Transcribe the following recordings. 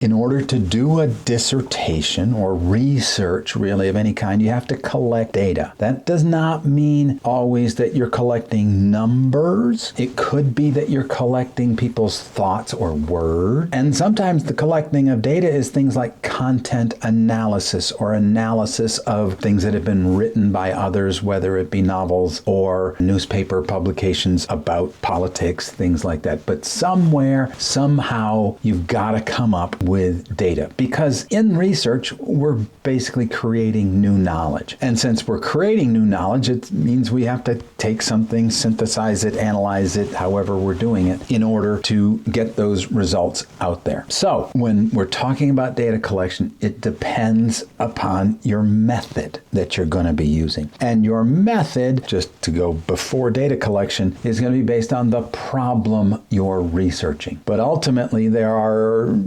In order to do a dissertation or research really of any kind, you have to collect data. That does not mean always that you're collecting numbers. It could be that you're collecting people's thoughts or words. And sometimes the collecting of data is things like content analysis or analysis of things that have been written by others, whether it be novels or newspaper publications about politics, things like that. But somewhere, somehow, you've got to come up with data, because in research, we're basically creating new knowledge. And since we're creating new knowledge, it means we have to take something, synthesize it, analyze it, however we're doing it, in order to get those results out there. So when we're talking about data collection, it depends upon your method that you're going to be using. And your method, just to go before data collection, is going to be based on the problem you're researching. But ultimately, there are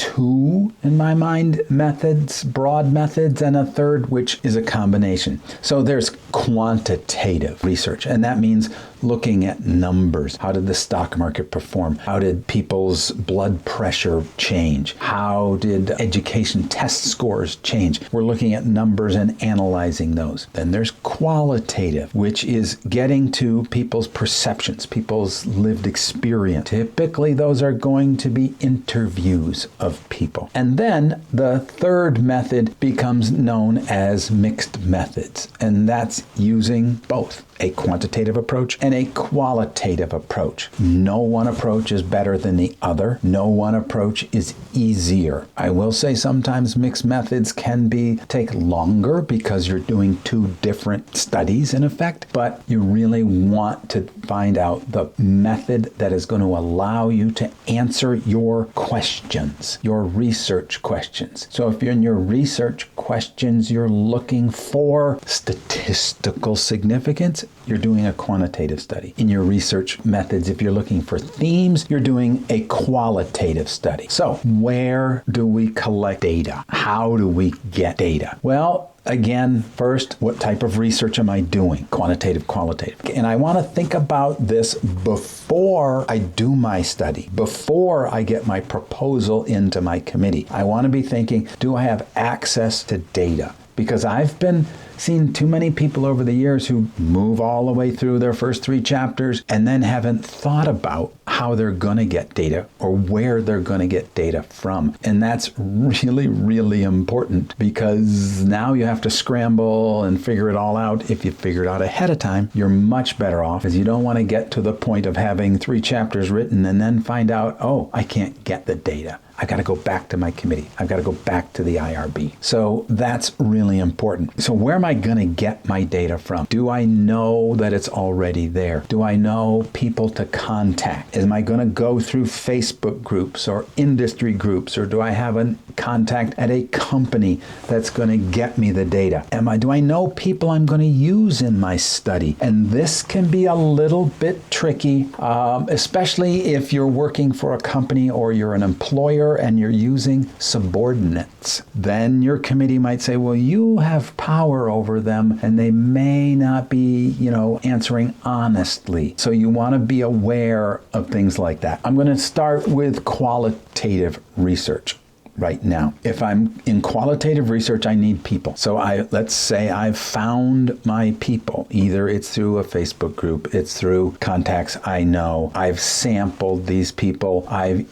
two, in my mind, methods, broad methods, and a third, which is a combination. So there's quantitative research, and that means looking at numbers. How did the stock market perform? How did people's blood pressure change? How did education test scores change? We're looking at numbers and analyzing those. Then there's qualitative, which is getting to people's perceptions, people's lived experience. Typically, those are going to be interviews of people. And then the third method becomes known as mixed methods, and that's using both a quantitative approach and a qualitative approach. No one approach is better than the other. No one approach is easier. I will say sometimes mixed methods can take longer because you're doing two different studies in effect, but you really want to find out the method that is going to allow you to answer your questions, your research questions. So if you're in your research questions, you're looking for statistical significance, you're doing a quantitative study. In your research methods, if you're looking for themes, you're doing a qualitative study. So where do we collect data? How do we get data? Well, again, first, what type of research am I doing? Quantitative, qualitative. And I want to think about this before I do my study, before I get my proposal into my committee. I want to be thinking, do I have access to data? Because I've been seen too many people over the years who move all the way through their first 3 chapters and then haven't thought about how they're going to get data or where they're going to get data from. And that's really, really important, because now you have to scramble and figure it all out. If you figure it out ahead of time, you're much better off, because you don't want to get to the point of having 3 chapters written and then find out, oh, I can't get the data. I've got to go back to my committee. I've got to go back to the IRB. So that's really important. So where am I going to get my data from? Do I know that it's already there? Do I know people to contact? Am I going to go through Facebook groups or industry groups, or do I have a contact at a company that's going to get me the data? Do I know people I'm going to use in my study? And this can be a little bit tricky, especially if you're working for a company or you're an employer and you're using subordinates. Then your committee might say, well, you have power over them and they may not be, answering honestly. So you want to be aware of things like that. I'm going to start with qualitative research right now. If I'm in qualitative research, I need people. So let's say I've found my people. Either it's through a Facebook group, it's through contacts I know. I've sampled these people. I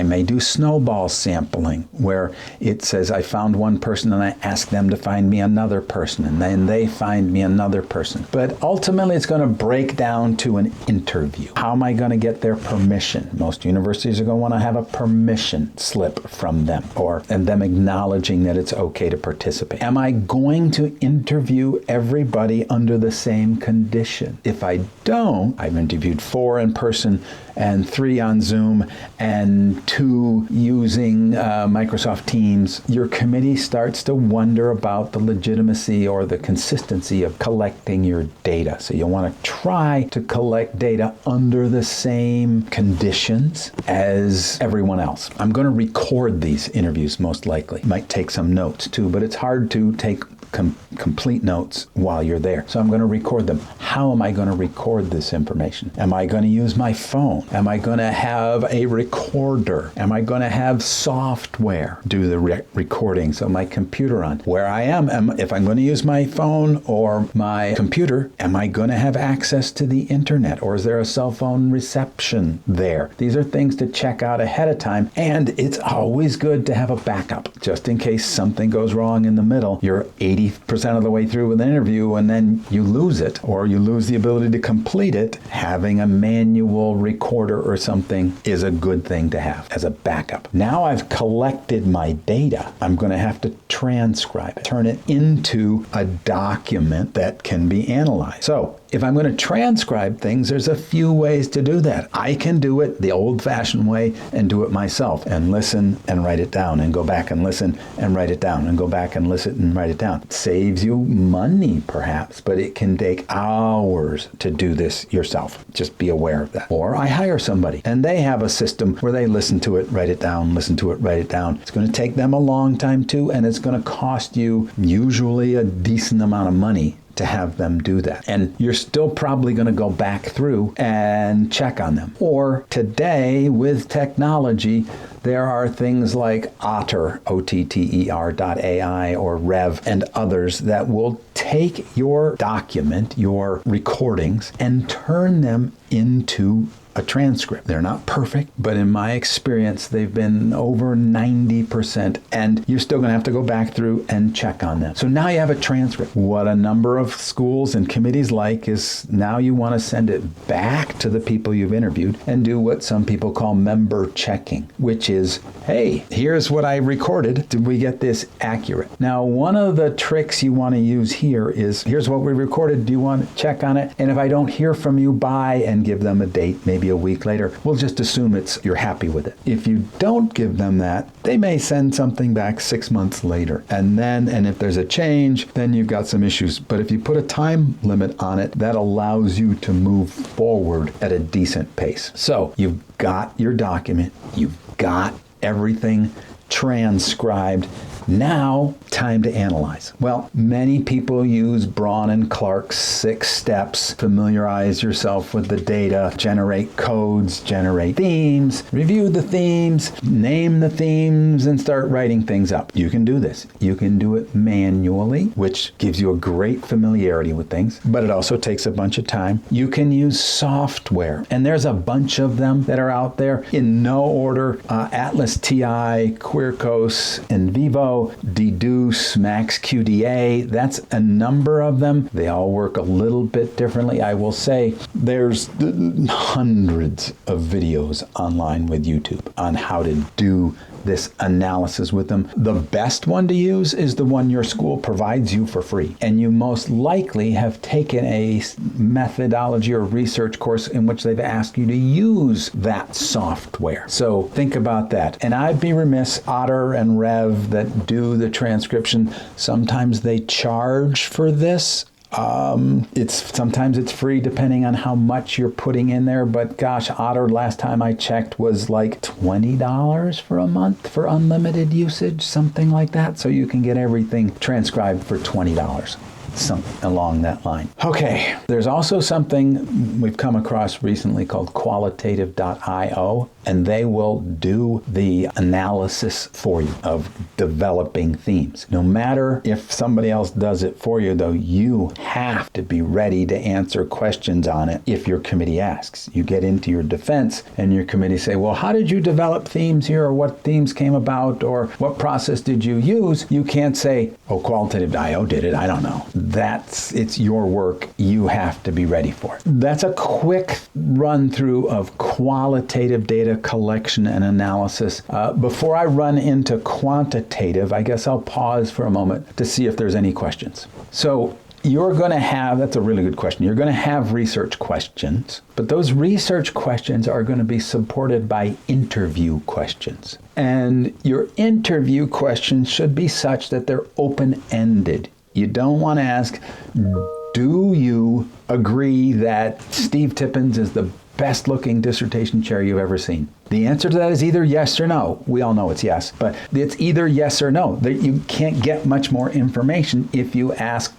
may do snowball sampling, where it says I found one person and I ask them to find me another person, and then they find me another person. But ultimately, it's going to break down to an interview. How am I going to get their permission? Most universities are going to want to have a permission slip from them, and them acknowledging that it's okay to participate. Am I going to interview everybody under the same condition? If I don't, I've interviewed 4 in person and 3 on Zoom and 2 using Microsoft Teams. Your committee starts to wonder about the legitimacy or the consistency of collecting your data. So you'll want to try to collect data under the same conditions as everyone else. I'm going to record these interviews most likely. Might take some notes too, but it's hard to take complete notes while you're there. So I'm going to record them. How am I going to record this information? Am I going to use my phone? Am I going to have a recorder? Am I going to have software do the recording? So my computer on. Where I am, if I'm going to use my phone or my computer, am I going to have access to the internet? Or is there a cell phone reception there? These are things to check out ahead of time. And it's always good to have a backup, just in case something goes wrong in the middle. You're 80% of the way through with an interview and then you lose it, or you lose the ability to complete it. Having a manual recorder or something is a good thing to have as a backup. Now I've collected my data. I'm going to have to transcribe it, turn it into a document that can be analyzed. So if I'm going to transcribe things, there's a few ways to do that. I can do it the old-fashioned way and do it myself and listen and write it down and go back and listen and write it down and go back and listen and write it down. It saves you money, perhaps, but it can take hours to do this yourself. Just be aware of that. Or I hire somebody and they have a system where they listen to it, write it down, listen to it, write it down. It's going to take them a long time too, and it's going to cost you usually a decent amount of money to have them do that. And you're still probably going to go back through and check on them. Or today, with technology, there are things like Otter, OTTER.ai, or Rev, and others that will take your document, your recordings, and turn them into a transcript. They're not perfect, but in my experience, they've been over 90%, and you're still going to have to go back through and check on them. So now you have a transcript. What a number of schools and committees like is now you want to send it back to the people you've interviewed and do what some people call member checking, which is, hey, here's what I recorded. Did we get this accurate? Now, one of the tricks you want to use here is, here's what we recorded. Do you want to check on it? And if I don't hear from you by, and give them a date, maybe a week later, we'll just assume you're happy with it. If you don't give them that, they may send something back 6 months later. And if there's a change, then you've got some issues. But if you put a time limit on it, that allows you to move forward at a decent pace. So you've got your document, you've got everything transcribed. Now, time to analyze. Well, many people use Braun and Clark's 6 steps. Familiarize yourself with the data, generate codes, generate themes, review the themes, name the themes, and start writing things up. You can do this. You can do it manually, which gives you a great familiarity with things, but it also takes a bunch of time. You can use software, and there's a bunch of them that are out there in no order. Atlas TI, Quirkos, NVivo, Deduce, MaxQDA. That's a number of them. They all work a little bit differently. I will say there's hundreds of videos online with YouTube on how to do this analysis with them. The best one to use is the one your school provides you for free. And you most likely have taken a methodology or research course in which they've asked you to use that software. So think about that. And I'd be remiss, Otter and Rev that do the transcription, sometimes they charge for this. Sometimes it's free depending on how much you're putting in there, but gosh, Otter last time I checked was like $20 for a month for unlimited usage, something like that. So you can get everything transcribed for $20. Something along that line. Okay, there's also something we've come across recently called Qualitative.io, and they will do the analysis for you of developing themes. No matter if somebody else does it for you, though, you have to be ready to answer questions on it if your committee asks. You get into your defense and your committee say, well, how did you develop themes here, or what themes came about, or what process did you use? You can't say, oh, Qualitative.io did it, I don't know. It's your work. You have to be ready for it. That's a quick run through of qualitative data collection and analysis. Before I run into quantitative, I guess I'll pause for a moment to see if there's any questions. So you're going to have, that's a really good question, you're going to have research questions, but those research questions are going to be supported by interview questions. And your interview questions should be such that they're open-ended. You don't want to ask, do you agree that Steve Tippins is the best looking dissertation chair you've ever seen? The answer to that is either yes or no. We all know it's yes, but it's either yes or no. You can't get much more information if you ask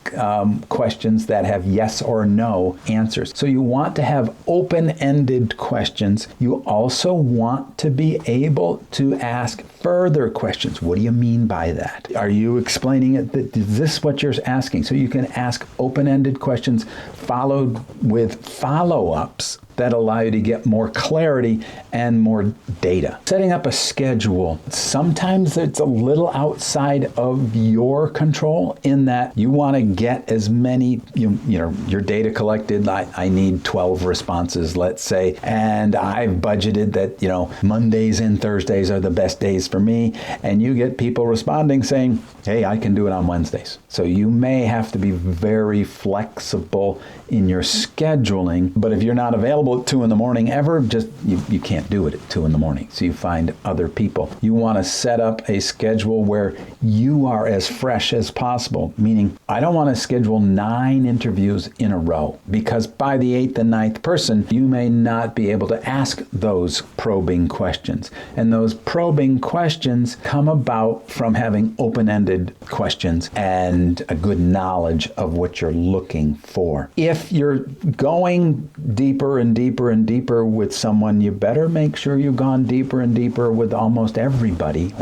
questions that have yes or no answers. So you want to have open-ended questions. You also want to be able to ask further questions. What do you mean by that? Are you explaining it? Is this what you're asking? So you can ask open-ended questions followed with follow-ups that allow you to get more clarity and more data. Setting up a schedule, sometimes it's a little outside of your control in that you want to get as many, your data collected. I need 12 responses, let's say, and I've budgeted that, Mondays and Thursdays are the best days for me, and you get people responding saying, hey, I can do it on Wednesdays. So you may have to be very flexible in your scheduling, but if you're not available at 2 a.m. ever, you can't do it at 2 a.m. So you find other people. You want to set up a schedule where you are as fresh as possible, meaning I don't want to schedule 9 interviews in a row, because by the 8th and 9th person, you may not be able to ask those probing questions. And those probing questions come about from having open-ended questions and a good knowledge of what you're looking for. If you're going deeper and deeper and deeper with someone, you better make sure you've gone deeper and deeper with almost everybody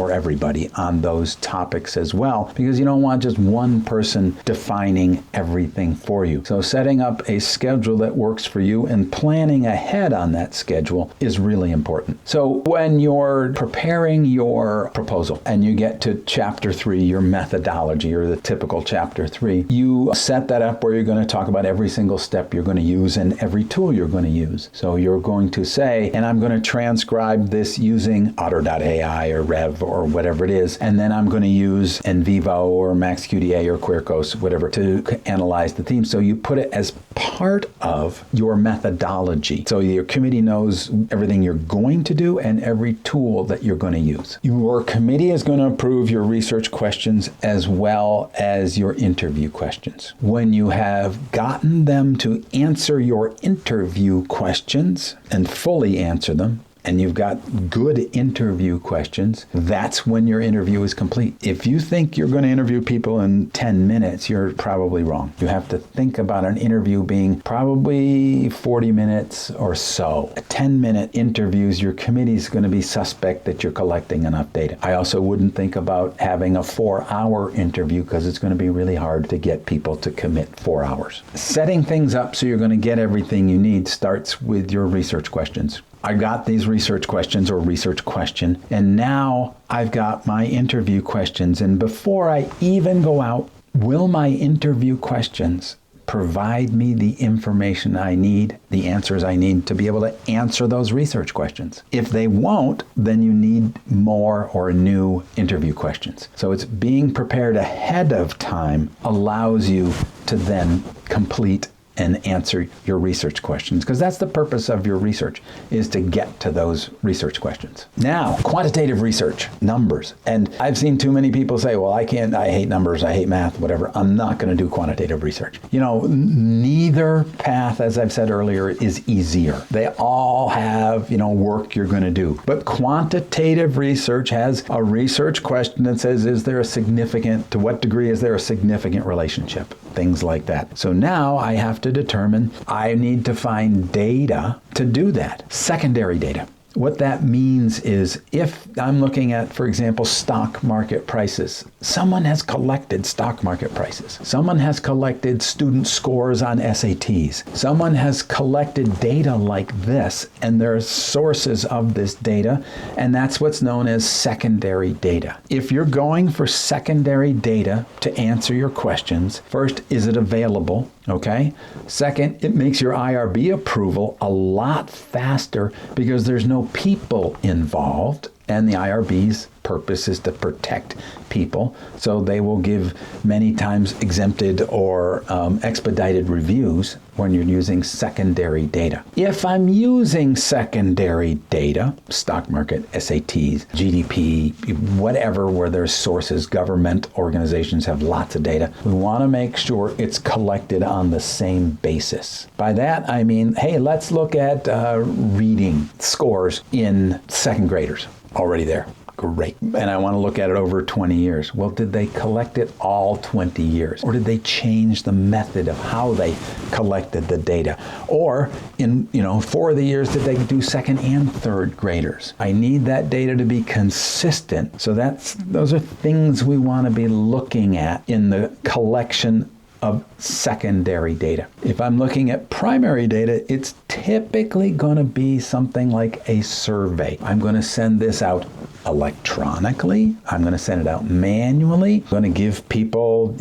on those topics as well, because you don't want just one person defining everything for you. So setting up a schedule that works for you and planning ahead on that schedule is really important. So when you're preparing your proposal and you get to chapter 3, your methodology, or the typical chapter 3, you set that up where you're going to talk about every single step you're going to use and every tool you're going to use. So you're going to say, and I'm going to transcribe this using Otter.ai or Rev or whatever it is, and then I'm going to use NVivo or MaxQDA or Quirkos, whatever, to analyze the theme. So you put it as part of your methodology. So your committee knows everything you're going to do and every tool that you're going to use. Your committee is going to approve your research questions as well as your interview questions. When you have gotten them to answer your interview questions and fully answer them, and you've got good interview questions, that's when your interview is complete. If you think you're going to interview people in 10 minutes, you're probably wrong. You have to think about an interview being probably 40 minutes or so. 10-minute interviews, your committee's going to be suspect that you're collecting enough data. I also wouldn't think about having a 4-hour interview, because it's going to be really hard to get people to commit 4 hours. Setting things up so you're going to get everything you need starts with your research questions. I got these research questions or research question, and now I've got my interview questions. And before I even go out, will my interview questions provide me the information I need, the answers I need to be able to answer those research questions? If they won't, then you need more or new interview questions. So it's being prepared ahead of time allows you to then complete and answer your research questions, because that's the purpose of your research, is to get to those research questions. Now, quantitative research, numbers. And I've seen too many people say, well, I hate numbers, I hate math, whatever. I'm not going to do quantitative research. Neither path, as I've said earlier, is easier. They all have, work you're going to do. But quantitative research has a research question that says, to what degree is there a significant relationship? Things like that. So now I have to determine, I need to find data to do that. Secondary data. What that means is, if I'm looking at, for example, stock market prices, someone has collected stock market prices. Someone has collected student scores on SATs. Someone has collected data like this, and there are sources of this data, and that's what's known as secondary data. If you're going for secondary data to answer your questions, first, is it available? Okay. Second, it makes your IRB approval a lot faster because there's no people involved, and the IRBs purpose is to protect people. So they will give many times exempted or expedited reviews when you're using secondary data. If I'm using secondary data, stock market, SATs, GDP, whatever, where there's sources, government organizations have lots of data, we want to make sure it's collected on the same basis. By that, I mean, hey, let's look at reading scores in second graders. Already there. Great. And I want to look at it over 20 years. Well, did they collect it all 20 years? Or did they change the method of how they collected the data? Or in, 4 of the years, did they do second and third graders? I need that data to be consistent. So those are things we want to be looking at in the collection of secondary data. If I'm looking at primary data, it's typically going to be something like a survey. I'm going to send this out electronically. I'm going to send it out manually. I'm going to give people,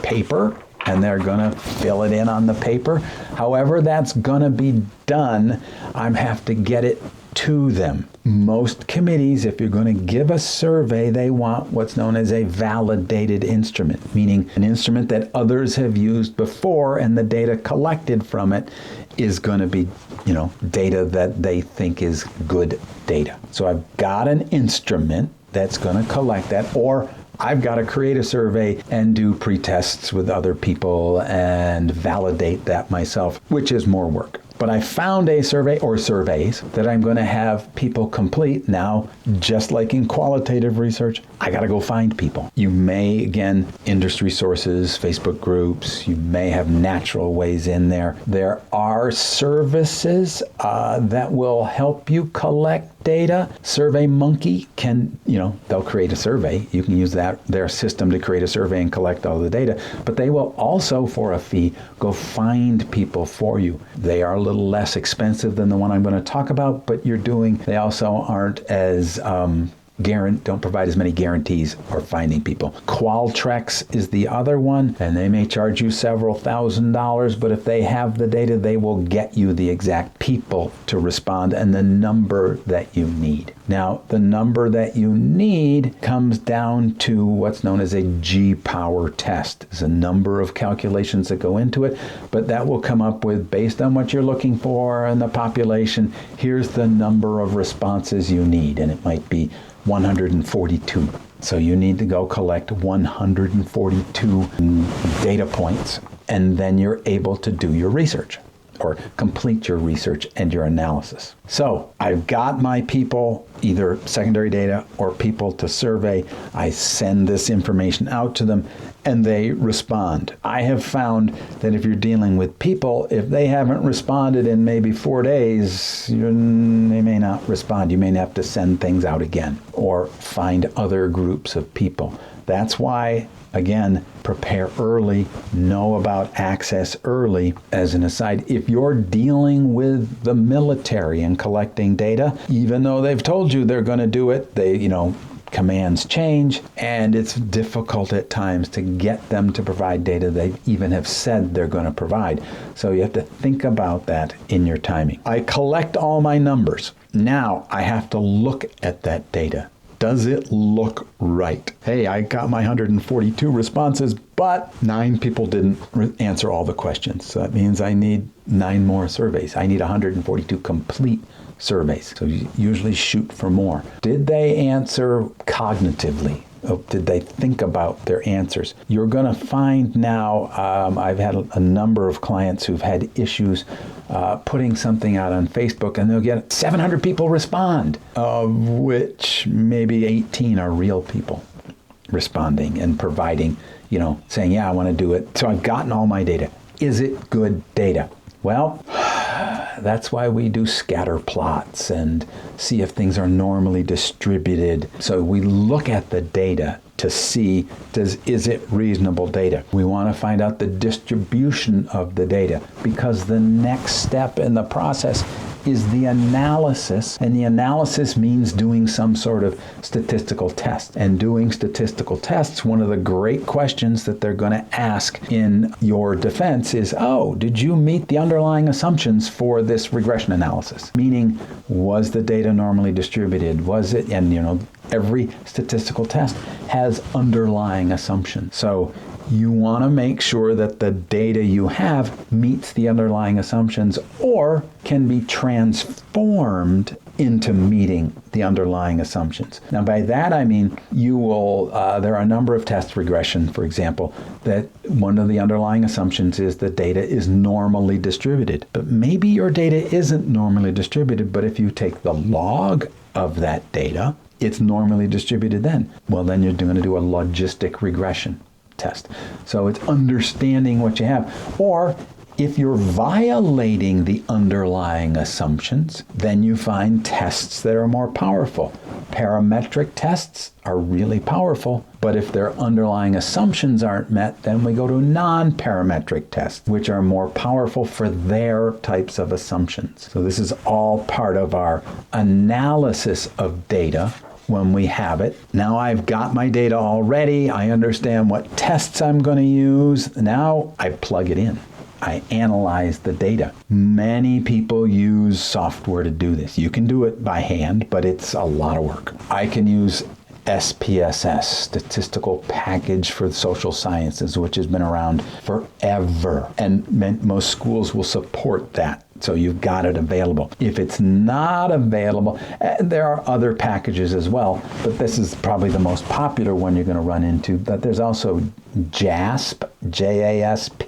paper, and they're going to fill it in on the paper. However that's going to be done, I have to get it to them. Most committees, if you're going to give a survey, they want what's known as a validated instrument, meaning an instrument that others have used before, and the data collected from it is going to be, data that they think is good data. So I've got an instrument that's going to collect that, or I've got to create a survey and do pre-tests with other people and validate that myself, which is more work. But I found a survey or surveys that I'm going to have people complete. Now, just like in qualitative research, I got to go find people. You may, again, industry sources, Facebook groups, you may have natural ways in there. There are services that will help you collect data. SurveyMonkey can, they'll create a survey. You can use their system to create a survey and collect all the data. But they will also, for a fee, go find people for you. They are a little less expensive than the one I'm going to talk about, but they also aren't as don't provide as many guarantees for finding people. Qualtrics is the other one, and they may charge you several $1,000s, but if they have the data, they will get you the exact people to respond and the number that you need. Now, the number that you need comes down to what's known as a G-power test. There's a number of calculations that go into it, but that will come up with, based on what you're looking for and the population, here's the number of responses you need, and it might be 142. So you need to go collect 142 data points, and then you're able to do your research or complete your research and your analysis. So I've got my people, either secondary data or people to survey. I send this information out to them and they respond. I have found that if you're dealing with people, if they haven't responded in maybe 4 days, they may not respond. You may have to send things out again or find other groups of people. That's why, again, prepare early, know about access early. As an aside, if you're dealing with the military and collecting data, even though they've told you they're going to do it, commands change, and it's difficult at times to get them to provide data they even have said they're going to provide. So you have to think about that in your timing. I collect all my numbers. Now I have to look at that data. Does it look right? Hey, I got my 142 responses, but 9 people didn't answer all the questions. So that means I need 9 more surveys. I need 142 complete surveys. So you usually shoot for more. Did they answer cognitively? Did they think about their answers? You're going to find now, I've had a number of clients who've had issues putting something out on Facebook, and they'll get 700 people respond, of which maybe 18 are real people responding and providing, saying, yeah, I want to do it. So I've gotten all my data. Is it good data? Well, that's why we do scatter plots and see if things are normally distributed. So we look at the data to see, is it reasonable data? We want to find out the distribution of the data, because the next step in the process is the analysis, and the analysis means doing some sort of statistical test. And doing statistical tests, one of the great questions that they're going to ask in your defense is, oh, did you meet the underlying assumptions for this regression analysis? Meaning, was the data normally distributed? Was it, and every statistical test has underlying assumptions. So you want to make sure that the data you have meets the underlying assumptions or can be transformed into meeting the underlying assumptions. Now, by that I mean you will, there are a number of test regression, for example, that one of the underlying assumptions is the data is normally distributed. But maybe your data isn't normally distributed, but if you take the log of that data, it's normally distributed then. Well, then you're going to do a logistic regression test. So it's understanding what you have. Or if you're violating the underlying assumptions, then you find tests that are more powerful. Parametric tests are really powerful, but if their underlying assumptions aren't met, then we go to non-parametric tests, which are more powerful for their types of assumptions. So this is all part of our analysis of data. When we have it. Now I've got my data already. I understand what tests I'm going to use. Now I plug it in. I analyze the data. Many people use software to do this. You can do it by hand, but it's a lot of work. I can use SPSS, Statistical Package for Social Sciences, which has been around forever. And most schools will support that. So you've got it available. If it's not available, there are other packages as well, but this is probably the most popular one you're going to run into. But there's also JASP, JASP,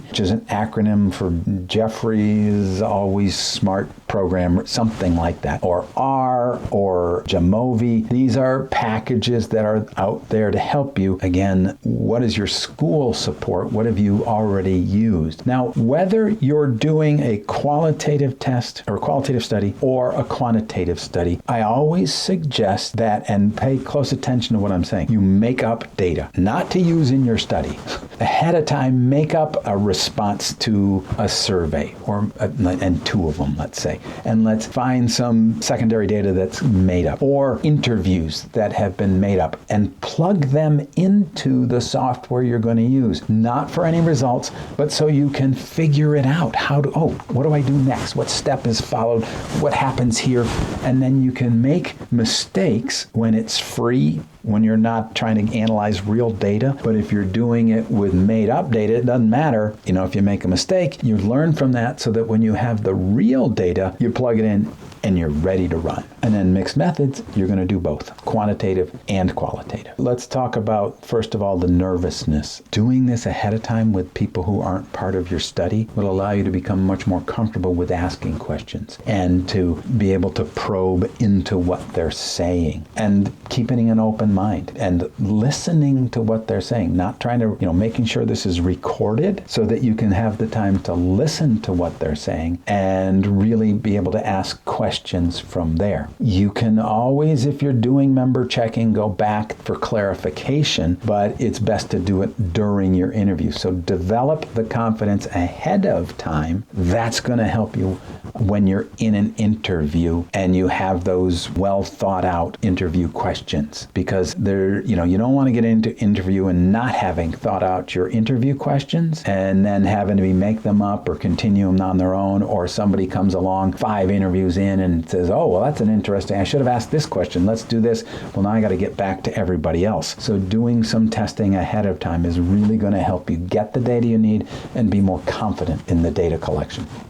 which is an acronym for Jeffrey's Always Smart Program, something like that, or R, or Jamovi. These are packages that are out there to help you. Again, what does your school support? What have you already used? Now, whether you're doing a qualitative test or qualitative study or a quantitative study, I always suggest that, and pay close attention to what I'm saying, you make up data, not to use in your study. Ahead of time, make up a response to a survey, and two of them, let's say. And let's find some secondary data that's made up, or interviews that have been made up, and plug them into the software you're going to use. Not for any results, but so you can figure it out. What do I do next? What step is followed? What happens here? And then you can make mistakes when it's free, when you're not trying to analyze real data. But if you're doing it with made up data, it doesn't matter. If you make a mistake, you learn from that so that when you have the real data, you plug it in and you're ready to run. And then mixed methods, you're going to do both, quantitative and qualitative. Let's talk about, first of all, the nervousness. Doing this ahead of time with people who aren't part of your study will allow you to become much more comfortable with asking questions and to be able to probe into what they're saying and keeping an open mind and listening to what they're saying, not trying to, making sure this is recorded so that you can have the time to listen to what they're saying and really be able to ask questions from there. You can always, if you're doing member checking, go back for clarification, but it's best to do it during your interview. So develop the confidence ahead of time. That's going to help you when you're in an interview and you have those well thought out interview questions, because you don't want to get into interview and not having thought out your interview questions and then having to make them up or continue them on their own, or somebody comes along 5 interviews in and says, oh, well, that's an interesting, I should have asked this question, let's do this. Well, now I got to get back to everybody else. So doing some testing ahead of time is really going to help you get the data you need and be more confident in the data collection.